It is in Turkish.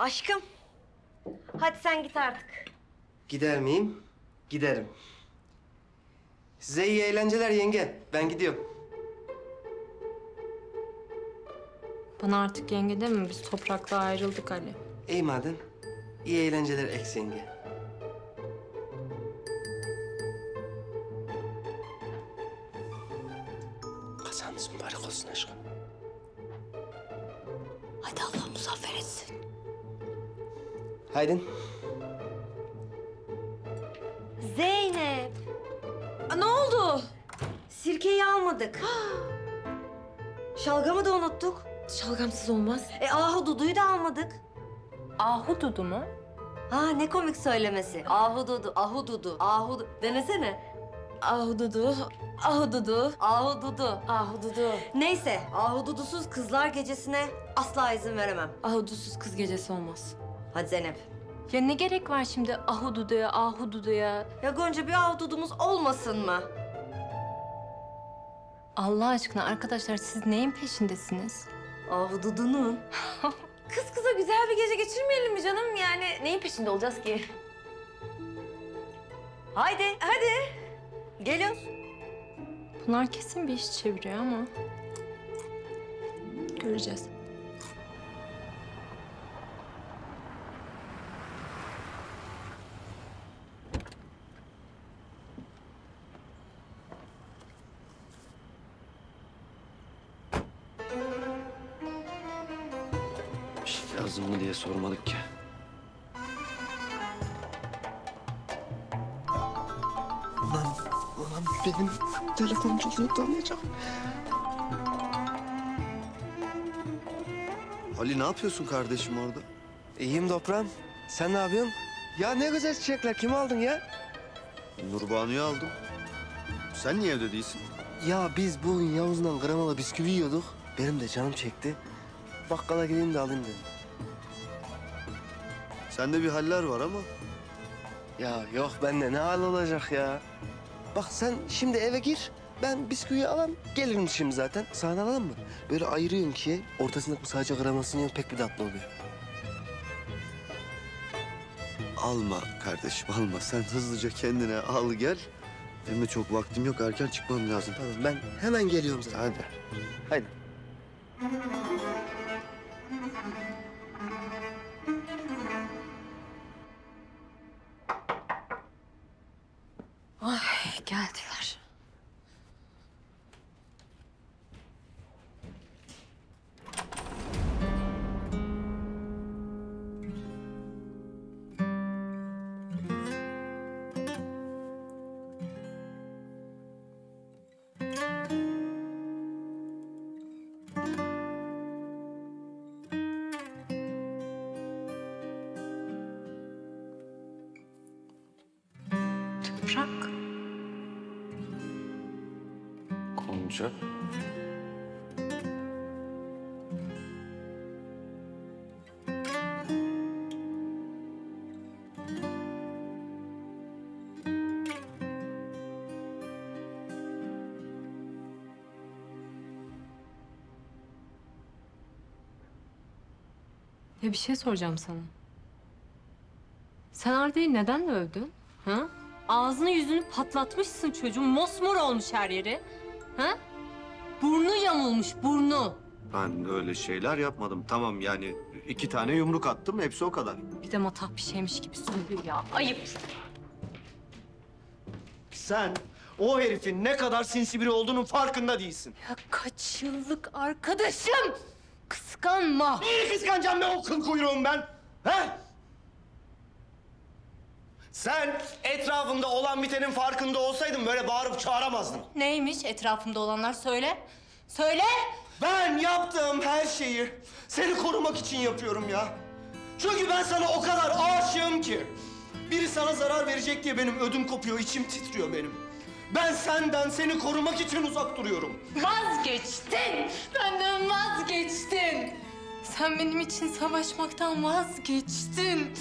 Aşkım. Hadi sen git artık. Gider miyim? Giderim. Size iyi eğlenceler yenge. Ben gidiyorum. Bana artık yenge deme, biz toprakla ayrıldık Ali. İyi madem. İyi eğlenceler ex yenge. Kazanız mübarek olsun aşkım. Hadi Allah muzaffer etsin. Haydi. Zeynep. Ne oldu? Sirkeyi almadık. Şalgamı da unuttuk. Şalgamsız olmaz. Ahududuyu da almadık. Ahududu mu? Ha ne komik söylemesi. Ahududu, ahududu, ahudu. Denesene. Ahududu, ahududu, Ahududu. ahududu. Neyse, ahududusuz kızlar gecesine asla izin veremem. Ahudusuz kız gecesi olmaz. Hadi Zeynep. Ya ne gerek var şimdi ahududuya, ahududuya? Ya Gonca bir ahududumuz olmasın mı? Allah aşkına arkadaşlar siz neyin peşindesiniz? Ahududunun. Kız kıza güzel bir gece geçirmeyelim mi canım? Yani neyin peşinde olacağız ki? Haydi, hadi. Geliyoruz. Bunlar kesin bir iş çeviriyor ama... Göreceğiz. Bir şey lazım mı diye sormadık ki. Ulan benim telefon çalıyor tanıyacak. Ali ne yapıyorsun kardeşim orada? İyiyim toprağım. Sen ne yapıyorsun? Ya ne güzel çiçekler. Kim aldın ya? Nurbanu'yu aldım. Sen niye evde değilsin? Ya biz bugün Yavuz'la kremalı bisküvi yiyorduk. Benim de canım çekti. Bakkala gideyim de alayım dedim. Sende bir haller var ama. Ya yok bende ne hal olacak ya. Bak sen şimdi eve gir. Ben bisküviyi alayım. Gelirim şimdi zaten. Sana alalım mı? Böyle ayırıyorsun ki ortasındaki sadece kremasını yiyorsun. Pek bir tatlı oluyor. Alma kardeşim alma. Sen hızlıca kendine al gel. Benim de çok vaktim yok. Erken çıkmam lazım. Tamam ben hemen geliyorum zaten. Hadi. Haydi. Geldiler. Toprak. Gonca. Ya bir şey soracağım sana. Sen Arda'yı neden dövdün? Ha? Ağzını yüzünü patlatmışsın çocuğun. Mosmor olmuş her yeri. Ha? Burnu yamulmuş, burnu. Ben öyle şeyler yapmadım. Tamam yani 2 tane yumruk attım. Hepsi o kadar. Bir de matah bir şeymiş gibi söylüyor ya. Ayıp. Sen o herifin ne kadar sinsi biri olduğunun farkında değilsin. Ya kaç yıllık arkadaşım. Kıskanma. Neyi kıskanacağım be o kıl kuyruğum ben? He? Sen etrafımda olan bitenin farkında olsaydın böyle bağırıp çağıramazdın. Neymiş etrafımda olanlar söyle. Söyle. Ben yaptığım her şeyi seni korumak için yapıyorum ya. Çünkü ben sana o kadar aşığım ki. Biri sana zarar verecek diye benim ödüm kopuyor, içim titriyor benim. Ben senden, seni korumak için uzak duruyorum. Vazgeçtin. Benden vazgeçtin. Sen benim için savaşmaktan vazgeçtin.